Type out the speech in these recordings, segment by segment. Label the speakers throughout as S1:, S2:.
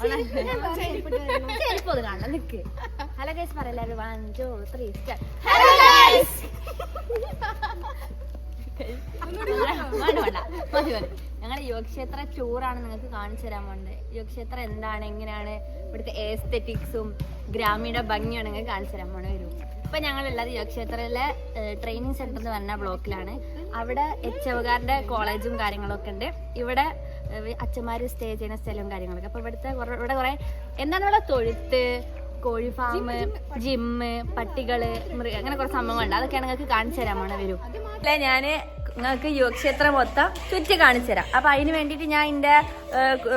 S1: ചെരുപ്പ് കാണാം നിക്ക്. Hello guys പറയല്ലേ 1 2 3 സ്റ്റാർട്ട്. മതി ഞങ്ങളുടെ യോഗക്ഷേത്ര ടൂറാണ് നിങ്ങൾക്ക് കാണിച്ചു തരാൻ പോകുന്നത്. യോഗക്ഷേത്രം എന്താണ്, എങ്ങനെയാണ്, ഇവിടുത്തെ എസ്തെറ്റിക്സും ഗ്രാമീണ ഭംഗിയാണ് നിങ്ങൾക്ക് കാണിച്ചു തരാൻ പോകുന്നത്. വരും. ഇപ്പൊ ഞങ്ങളുള്ളത് യോഗക്ഷേത്രത്തിലെ ട്രെയിനിങ് സെന്റർ എന്ന് പറഞ്ഞ ബ്ലോക്കിലാണ്. അവിടെ എച്ചവകാരുടെ കോളേജും കാര്യങ്ങളൊക്കെ ഉണ്ട്. ഇവിടെ അച്ഛന്മാര് സ്റ്റേ ചെയ്യുന്ന സ്ഥലവും കാര്യങ്ങളൊക്കെ. അപ്പൊ ഇവിടെ കുറെ എന്താണുള്ള തൊഴുത്ത്, കോഴി ഫാം, ജിമ്മ്, പട്ടികള്, അങ്ങനെ കുറെ സംഭവങ്ങളുണ്ട്. അതൊക്കെയാണ് നിങ്ങൾക്ക് കാണിച്ചു തരാൻ പോണ. വരും. അല്ലെ ഞാന് നിങ്ങൾക്ക് യോഗക്ഷേത്രം മൊത്തം ചുറ്റി കാണിച്ചു തരാം. അപ്പൊ അതിന് വേണ്ടിയിട്ട് ഞാൻ എന്റെ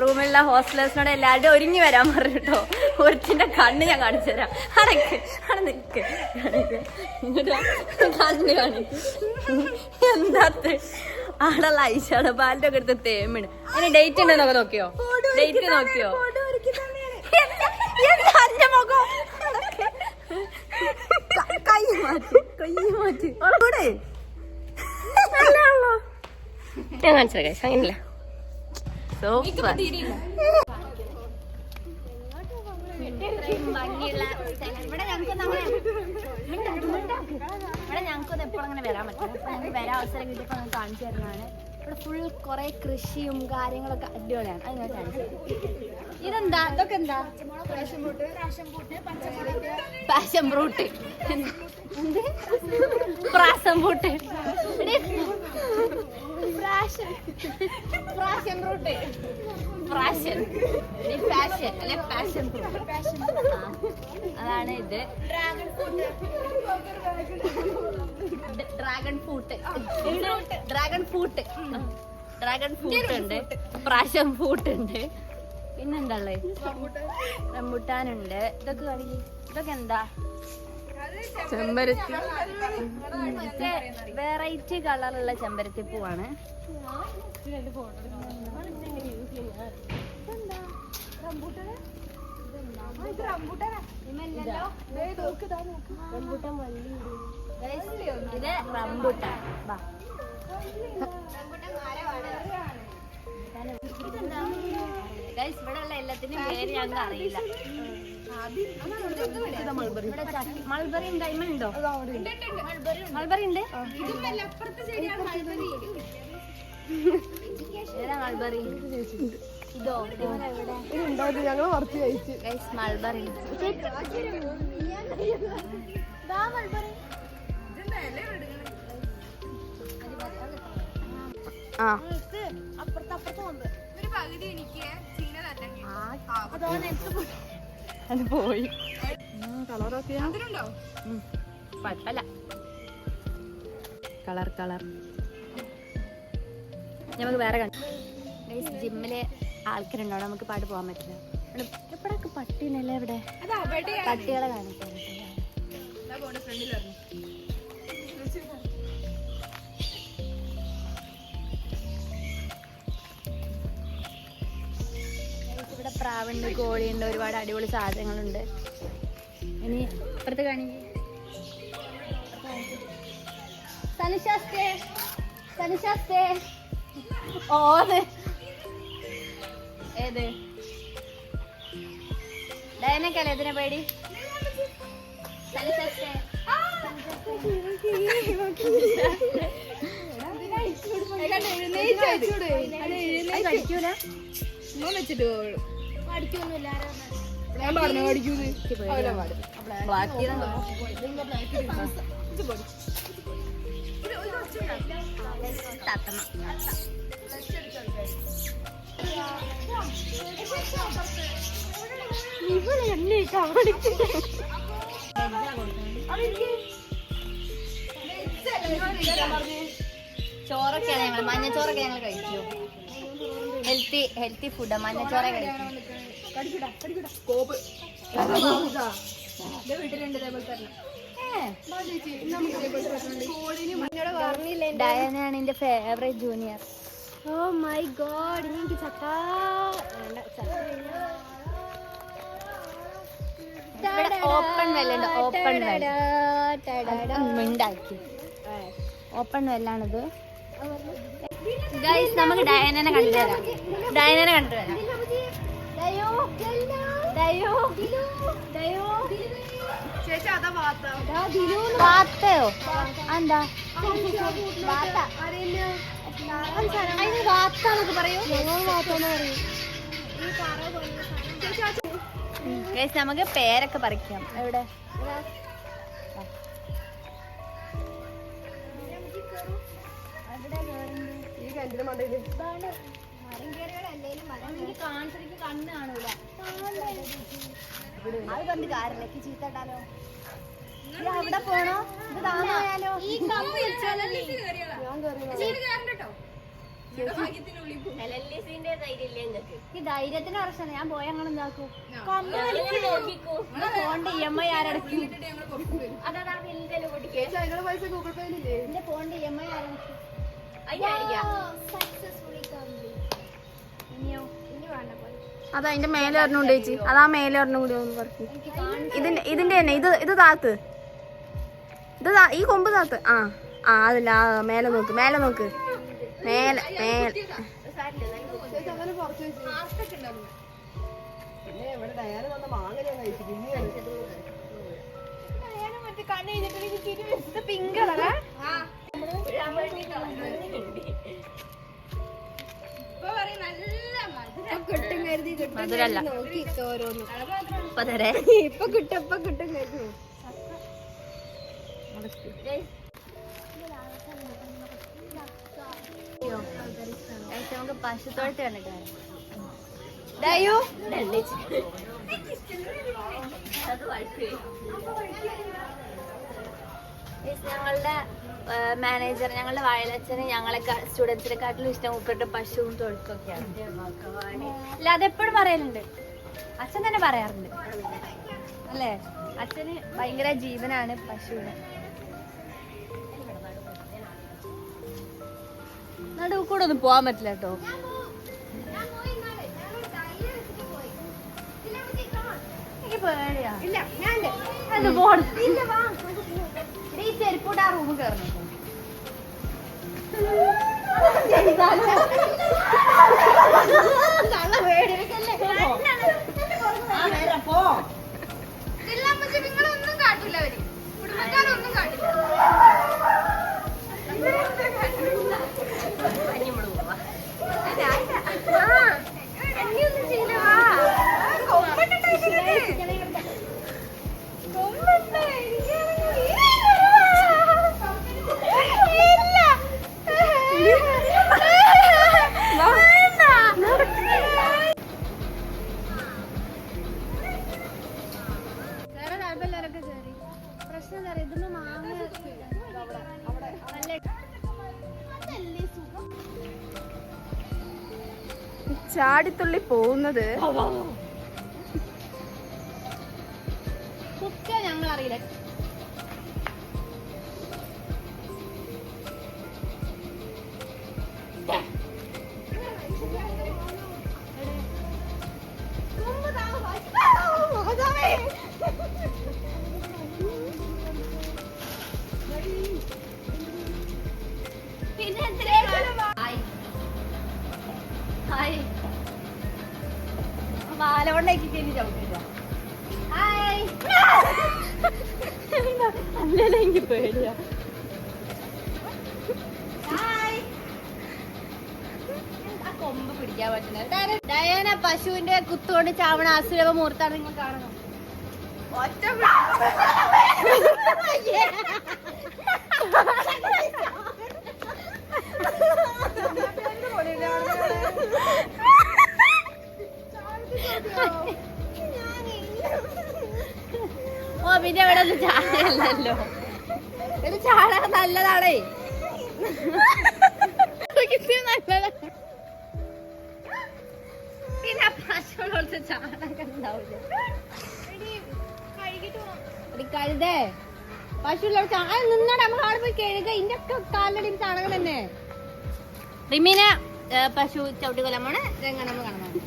S1: റൂമിലുള്ള ഹോസ്റ്റലേഴ്സിനോട് എല്ലാവരും ഒരുങ്ങി വരാൻ പറഞ്ഞിട്ടോ. ഒരുത്തിന്റെ കണ്ണ് ഞാൻ കാണിച്ചു തരാം. അവിടെ നിക്ക് കണ്ണ് കാണിക്കും. എന്താ ആടുള്ള ഐശാണ് പാലിന്റെ ഒക്കെ എടുത്ത് തേമിണ്. അതിന് ഡേറ്റ് ഉണ്ടെന്നൊക്കെ നോക്കിയോ? ഡേറ്റ് നോക്കിയോ? എന്റെ മുഖം കൈ മാറ്റി കൂടെ ഞാൻ കാണിച്ചത് കഴിച്ച അങ്ങനല്ല. ഇവിടെ ഞങ്ങൾക്കൊന്നും എപ്പോഴും അങ്ങനെ വരാൻ പറ്റില്ല. ഞങ്ങൾക്ക് വരാൻ അവസരം കിട്ടിയപ്പോൾ ഞങ്ങൾക്ക് കാണിച്ചു തരുന്നതാണ്. ഇവിടെ ഫുൾ കുറെ കൃഷിയും കാര്യങ്ങളൊക്കെ അടിപൊളിയാണ്. അത് ഞാൻ കാണിച്ചു തരാം. ഇതെന്താ? ഇതൊക്കെ എന്താ? Passion fruit. പ്രാസം ഫ്രൂട്ട്. അതാണ് ഇത്. ഡ്രാഗൺ ഫ്രൂട്ട് ഉണ്ട്, പ്രാഷൻ ഫ്രൂട്ട് ഉണ്ട്, പിന്നെന്താ ഉള്ളത്? റംബുട്ടാനുണ്ട്. ഇതൊക്കെ കാണിക്കും. ഇതൊക്കെ എന്താ? ചെമ്പരത്തി. വെറൈറ്റി കളറുള്ള ചെമ്പരത്തി പൂവാണ്. ഇത് റംബുട്ടാൻ. ഗൈസ് ഇവിടെ ഉള്ള എല്ലാത്തിനും പേര് ഞങ്ങൾക്ക് അറിയില്ല. മൾബറി ഉണ്ട്. ഉണ്ടോ? മൾബറി ഉണ്ട്. ഏതാ മൾബറി? ഇതോ? ഞങ്ങൾ കുറച്ച് കഴിച്ചു. Guys mulberry. അത് പോയി. കളറൊക്കെ കുഴപ്പമില്ല. കളർ നമുക്ക് വേറെ ജിമ്മില് ആൾക്കാരുണ്ടോ? നമുക്ക് പാട്ട് പോകാൻ പറ്റില്ല. എപ്പോഴൊക്കെ പട്ടീനല്ലേ? ഇവിടെ പട്ടികളെ കാണിക്കാൻ. ഇവിടെ പ്രാവുണ്ട്, കോഴിയുണ്ട്, ഒരുപാട് അടിപൊളി സാധനങ്ങളുണ്ട്. ഇനി ഇപ്പുറത്ത് കാണിക്കേ. തനിശാസ്തേ ഓത് ഏത് ഡയനക്കല്ലേ ഇതിനെ പേടി? കഴിക്കൂല. പഠിക്കൊന്നുമില്ല. ചോറൊക്കെയാണ് ഞങ്ങൾ, മഞ്ഞച്ചോറൊക്കെ ഞങ്ങൾ കഴിച്ചു. ഹെൽത്തി ഫുഡാ മഞ്ഞച്ചോറ കഴിക്കും. ഡയനയാണ് എന്റെ favourite junior. Oh my god. എനിക്ക് ഓപ്പൺ വെല്ലുണ്ട്. ഓപ്പൺ വെല്ലുണ്ടാക്കി. ഓപ്പൺ വെല്ലാണിത്. ഗൈസ് നമുക്ക് ഡയനനെ കണ്ടുവരാം.
S2: ചേച്ചി അതാ വാർത്ത
S1: വാത്തയോ എന്താ അതിന് വാത്താന്നൊക്കെ പറയൂ നമുക്ക് പേരൊക്കെ പറിക്കാം. എവിടെ
S2: ഈ കണ്ടിന് മണ്ടയില്
S1: കണ്ണ് കാണൂല. അത് കണ്ട് കാര്യമില്ല, ചീത്തട്ടാലോ. അവിടെ പോണോ? ഇത് താനായാലോ? ഈ ധൈര്യത്തിന് പ്രശ്നം. ഞാൻ പോയ അങ്ങനെ എന്താക്കും? ഫോണിന്റെ EMI ആരടക്കും?
S2: പൈസ ഗൂഗിൾ പേയിലില്ലേ?
S1: എന്റെ ഫോണിന്റെ EMI ആരടക്കും?
S3: അതാ അതിന്റെ മേലെ ഒരെണ്ണം ചേച്ചി. അതാ മേലെ ഒരെണ്ണം കൂടി ഒന്ന് പറക്കും. ഇതിന്റെ തന്നെ ഇത് താത്ത്. ഈ കൊമ്പ് താത്ത്. അതല്ല, മേലെ നോക്ക്, മേലെ നോക്ക്, മേലെ മേലെ.
S2: പിന്നെ ഇവിടെ ഡയാന വന്ന മാങ്ങ ഞാൻ കഴിച്ചു.
S1: പിങ്ക് കളറാ? മധുരല്ല.
S2: ഇപ്പൊ കിട്ടും കഴിച്ചു.
S1: നമുക്ക് പശുത്തോഴത്ത് കണ്ടിട്ട് ഞങ്ങളുടെ മാനേജർ, ഞങ്ങളുടെ വയലച്ഛന് ഞങ്ങളെ സ്റ്റുഡൻസിനെക്കാട്ടിലും ഇഷ്ടം ഉപ്പിട്ട് പശുവും തൊഴുക്കൊക്കെയാണ്. അല്ല, അതെപ്പോഴും പറയലുണ്ട്. അച്ഛൻ തന്നെ പറയാറുണ്ട് അല്ലേ? അച്ഛന് ഭയങ്കര ജീവനാണ് പശുവിന്. നടുവ് കൂടെ ഒന്നും പോവാൻ പറ്റില്ല കേട്ടോ. എനിക്ക് പേടിയാ. ഈ ചെരുപ്പൂട്ട് ആ റൂമിൽ കയറണം.
S2: നിങ്ങളൊന്നും കാട്ടില്ല, അവര് കുടുംബക്കാരൊന്നും കാട്ടില്ല.
S3: ചാടിത്തുള്ളി പോകുന്നത്
S1: ഞങ്ങൾ അറിയില്ല. മാലോണ്ടാക്കി ചവിട്ടില്ല. അല്ലല്ല, എനിക്ക് പേടിയാ. കൊമ്പ് പിടിക്കാൻ പറ്റുന്നത്. ഡയാന പശുവിന്റെ കുത്തുകൊണ്ട് ചാവണ അസുരവ മുഹൂർത്താണ് നിങ്ങൾ കാണുന്നത്. ഒറ്റ ഓ, പിന്നെ ഇവിടെ ഒന്നും ചാടല്ലോ. ഇത് ചാടാൻ നല്ലതാണേ, നല്ലതാണ്. പിന്നെ പശുവിനോട് ചാടൊക്കെ ഉണ്ടാവില്ല. കഴുതേ പശുവിനോട് ചാടാൻ നിന്നോടെ നമ്മൾ അവിടെ പോയി കഴുക. ഇതിന്റെ ഒക്കെ കാലടി ചാണകം തന്നെ. റിമീനെ പശു ചവിട്ടി കൊല്ലമാണ് രംഗണമ്മ കാണുന്നത്.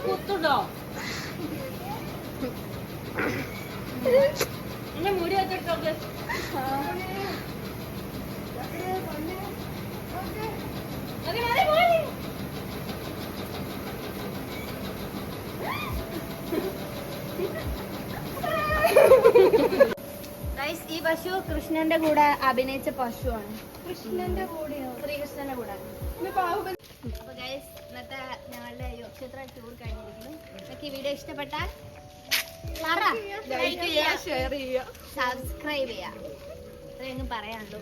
S1: കുത്തുണ്ടോ എന്നെ മുടി വെച്ചിട്ടൊക്കെ ഈ പശു കൃഷ്ണന്റെ കൂടെ അഭിനയിച്ച പശുവാണ്.
S2: കൃഷ്ണന്റെ കൂടെയോ?
S1: ശ്രീകൃഷ്ണന്റെ കൂടെ. അപ്പൊ ഗൈസ് ഇന്നത്തെ ഞങ്ങളുടെ യോഗക്ഷേത്ര ടൂർ കഴിഞ്ഞിരിക്കുന്നു. നിങ്ങൾക്ക് ഈ വീഡിയോ ഇഷ്ടപ്പെട്ടാൽ
S2: ലൈക്ക് ചെയ്യുക, ഷെയർ ചെയ്യുക,
S1: സബ്സ്ക്രൈബ് ചെയ്യുക. അത്രയൊന്നും പറയാനുള്ളൂ.